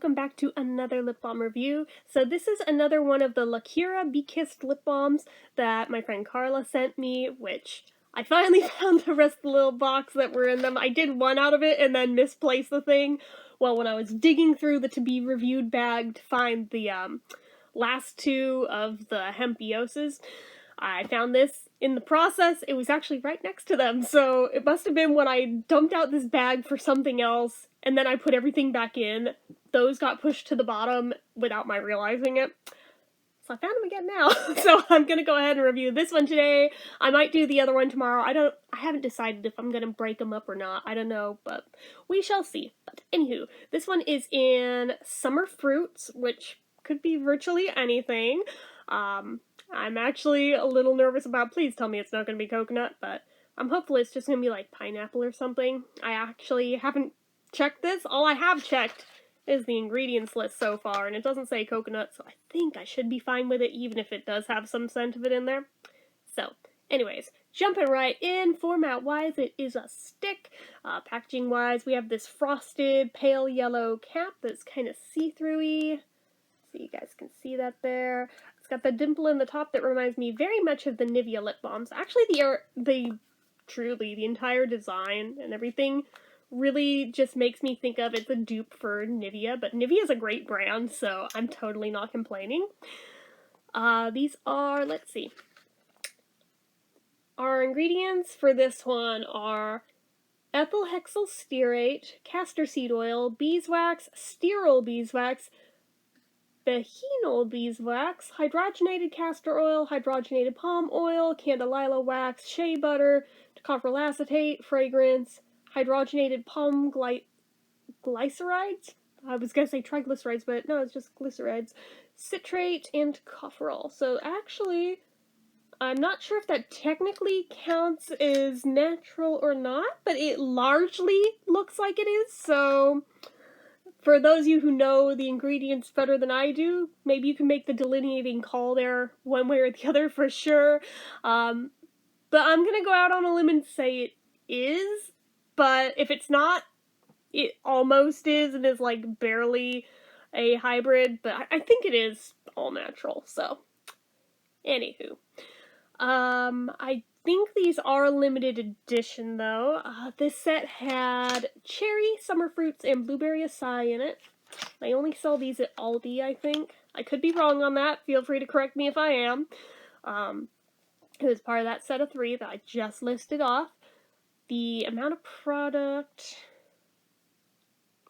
welcome back to another lip balm review. So this is another one of the Lacura Be Kissed lip balms that my friend Carla sent me, which I finally found the rest of the little box that were in them. I did one out of it and then misplaced the thing. Well, when I was digging through the to-be-reviewed bag to find the last two of the hempioses, I found this in the process. It was actually right next to them, so it must have been when I dumped out this bag for something else, and then I put everything back in. Those got pushed to the bottom without my realizing it. So I found them again now. So I'm gonna go ahead and review this one today. I might do the other one tomorrow. I haven't decided if I'm gonna break them up or not. I don't know, but we shall see. But anywho, this one is in Summer Fruits, which could be virtually anything. I'm actually a little nervous about, please tell me it's not going to be coconut, but I'm hopeful it's just going to be like pineapple or something. I actually haven't checked this. All I have checked is the ingredients list so far, and it doesn't say coconut, so I think I should be fine with it, even if it does have some scent of it in there. So, anyways, jumping right in, format-wise, it is a stick. Packaging-wise, we have this frosted pale yellow cap that's kind of see-through-y. So you guys can see that there. It's got the dimple in the top that reminds me very much of the Nivea lip balms. Actually, the entire design and everything really just makes me think of it's a dupe for Nivea, but Nivea is a great brand, so I'm totally not complaining. These are, let's see. Our ingredients for this one are ethyl hexyl stearate, castor seed oil, beeswax, stearyl beeswax, behenol beeswax, hydrogenated castor oil, hydrogenated palm oil, candelilla wax, shea butter, tocopherol acetate, fragrance, hydrogenated palm glycerides? I was going to say triglycerides, but no, it's just glycerides, citrate, and tocopherol. So actually, I'm not sure if that technically counts as natural or not, but it largely looks like it is, so for those of you who know the ingredients better than I do, maybe you can make the delineating call there one way or the other for sure. But I'm going to go out on a limb and say it is, but if it's not, it almost is and is like barely a hybrid, but I think it is all natural, so anywho. I think these are limited edition, though. This set had cherry, summer fruits, and blueberry acai in it. They only sell these at Aldi, I think. I could be wrong on that. Feel free to correct me if I am. It was part of that set of 3 that I just listed off. The amount of product...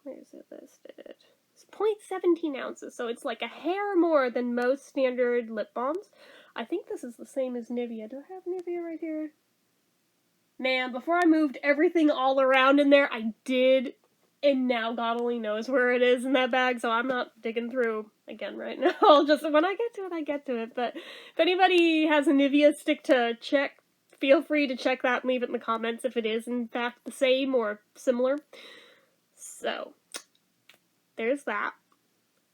Where is it listed? It's 0.17 ounces, so it's like a hair more than most standard lip balms. I think this is the same as Nivea. Do I have Nivea right here? Man, before I moved everything all around in there, I did, and now God only knows where it is in that bag, so I'm not digging through again right now. I'll just, when I get to it, I get to it. But if anybody has a Nivea stick to check, feel free to check that and leave it in the comments if it is in fact the same or similar. So, there's that.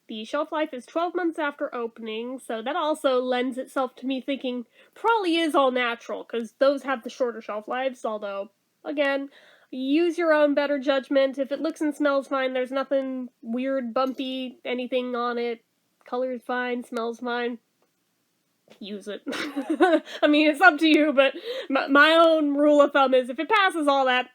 The shelf life is 12 months after opening, so that also lends itself to me thinking probably is all natural, because those have the shorter shelf lives, although, again, use your own better judgment. If it looks and smells fine, there's nothing weird, bumpy, anything on it, color's fine, smells fine, use it. I mean, it's up to you, but my own rule of thumb is if it passes all that,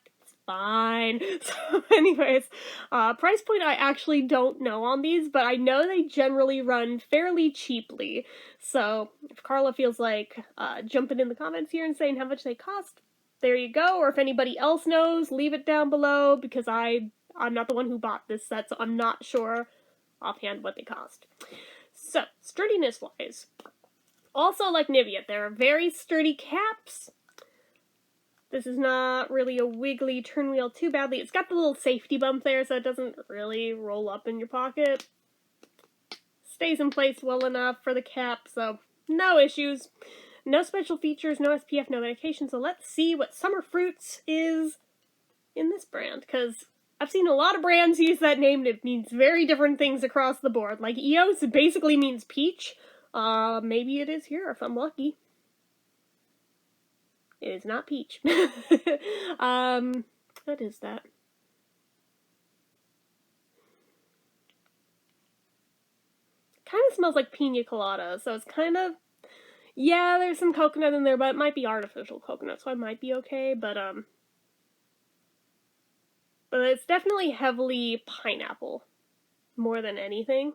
fine. So anyways, price point I actually don't know on these, but I know they generally run fairly cheaply. So if Carla feels like jumping in the comments here and saying how much they cost, there you go. Or if anybody else knows, leave it down below, because I'm not the one who bought this set, so I'm not sure offhand what they cost. So, sturdiness-wise, also like Nivea, there are very sturdy caps. This is not really a wiggly turn wheel too badly. It's got the little safety bump there, so it doesn't really roll up in your pocket. Stays in place well enough for the cap, so no issues. No special features, no SPF, no medication, so let's see what Summer Fruits is in this brand, because I've seen a lot of brands use that name and it means very different things across the board. Like EOS, it basically means peach. Maybe it is here if I'm lucky. It is not peach. What is that? kind of smells like pina colada, so it's kind of, yeah, there's some coconut in there, but it might be artificial coconut, so I might be okay, but it's definitely heavily pineapple, more than anything.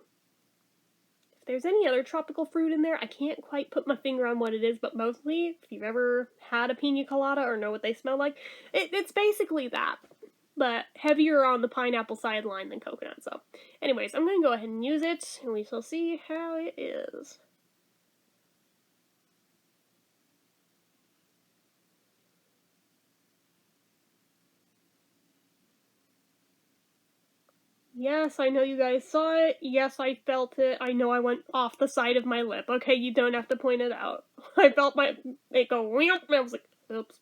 If there's any other tropical fruit in there, I can't quite put my finger on what it is, but mostly, if you've ever had a pina colada or know what they smell like, it's basically that, but heavier on the pineapple sideline than coconut. So anyways, I'm going to go ahead and use it, and we shall see how it is. Yes, I know you guys saw it. Yes, I felt it. I know I went off the side of my lip. Okay, you don't have to point it out. I felt it go, and I was like, oops.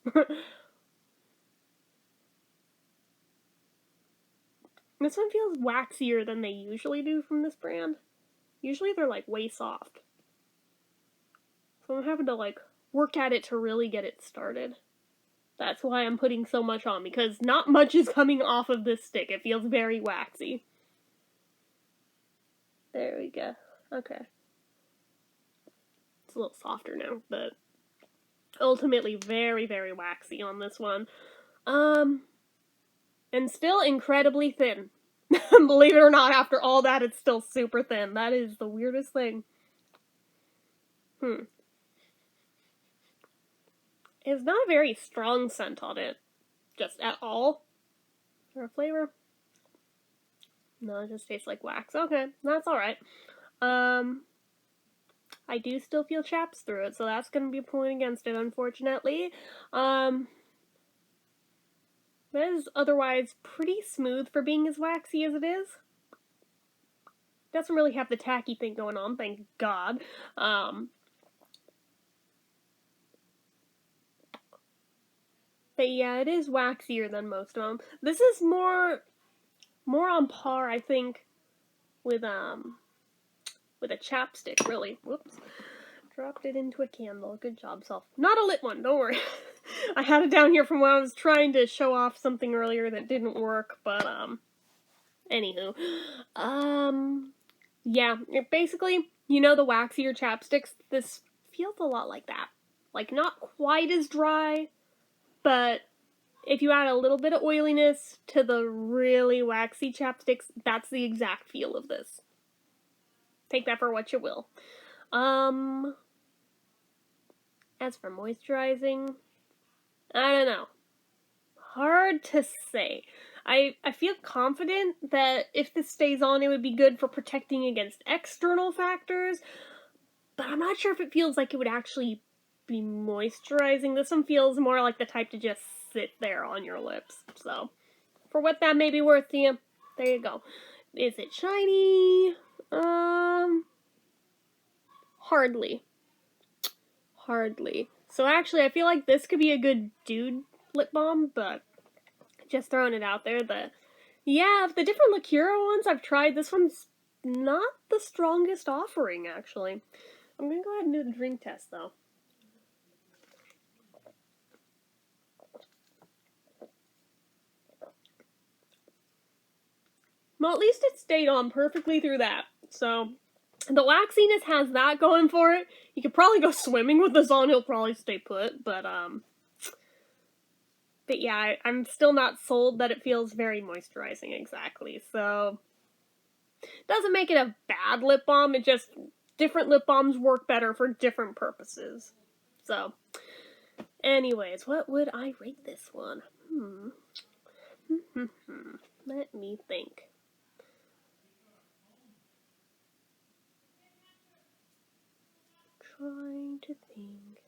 This one feels waxier than they usually do from this brand. Usually they're like way soft. So I'm having to like work at it to really get it started. That's why I'm putting so much on, because not much is coming off of this stick. It feels very waxy. There we go. Okay. It's a little softer now, but ultimately very, very waxy on this one. And still incredibly thin. Believe it or not, after all that, it's still super thin. That is the weirdest thing. It's not a very strong scent on it, just at all. Or a flavor? No, it just tastes like wax. Okay, that's alright. I do still feel chaps through it, so that's going to be a point against it, unfortunately. That is otherwise pretty smooth for being as waxy as it is. Doesn't really have the tacky thing going on, thank God. But yeah, it is waxier than most of them. This is more on par, I think, with a chapstick, really. Whoops. Dropped it into a candle. Good job, self. Not a lit one, don't worry. I had it down here from when I was trying to show off something earlier that didn't work, but, anywho. Yeah, basically, you know the waxier chapsticks? This feels a lot like that. Like, not quite as dry, but if you add a little bit of oiliness to the really waxy chapsticks, that's the exact feel of this. Take that for what you will. As for moisturizing, I don't know. Hard to say. I feel confident that if this stays on, it would be good for protecting against external factors, but I'm not sure if it feels like it would actually be moisturizing. This one feels more like the type to just sit there on your lips. So, for what that may be worth to you, there you go. Is it shiny? Hardly. So actually, I feel like this could be a good dude lip balm, but just throwing it out there. Yeah, of the different Lacura ones I've tried, this one's not the strongest offering, actually. I'm gonna go ahead and do the drink test, though. Well, at least it stayed on perfectly through that. So, the waxiness has that going for it. You could probably go swimming with this on, he'll probably stay put, but yeah, I'm still not sold that it feels very moisturizing exactly, so doesn't make it a bad lip balm, it just, different lip balms work better for different purposes. So, anyways, what would I rate this one? Let me think. Trying to think.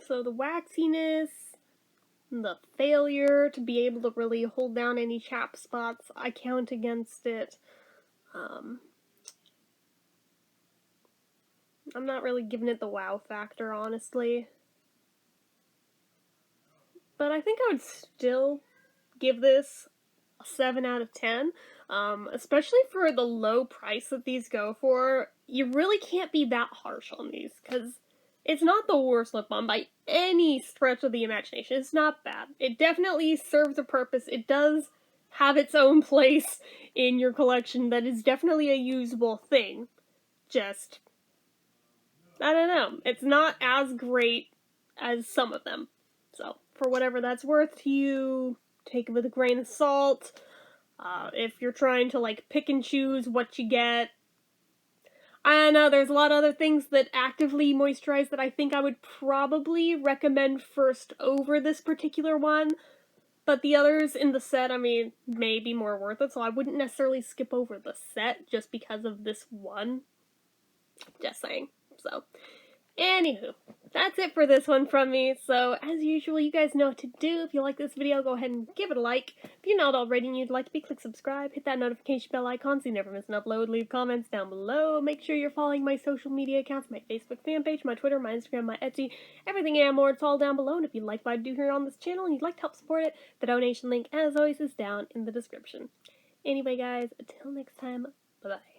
So the waxiness, the failure to be able to really hold down any chap spots, I count against it. I'm not really giving it the wow factor, honestly. But I think I would still give this a 7 out of 10. Especially for the low price that these go for, you really can't be that harsh on these, because It's not the worst lip balm by any stretch of the imagination. It's not bad. It definitely serves a purpose. It does have its own place in your collection. That is definitely a usable thing. Just, I don't know. It's not as great as some of them. So, for whatever that's worth to you, take it with a grain of salt. If you're trying to, like, pick and choose what you get, I know there's a lot of other things that actively moisturize that I think I would probably recommend first over this particular one, but the others in the set, I mean, may be more worth it, so I wouldn't necessarily skip over the set just because of this one. Just saying. So, anywho, that's it for this one from me. So, as usual, you guys know what to do. If you like this video, go ahead and give it a like. If you're not already and you'd like to be, click subscribe. Hit that notification bell icon so you never miss an upload. Leave comments down below. Make sure you're following my social media accounts, my Facebook fan page, my Twitter, my Instagram, my Etsy, everything and more. It's all down below. And if you like what I do here on this channel and you'd like to help support it, the donation link, as always, is down in the description. Anyway, guys, until next time, bye-bye.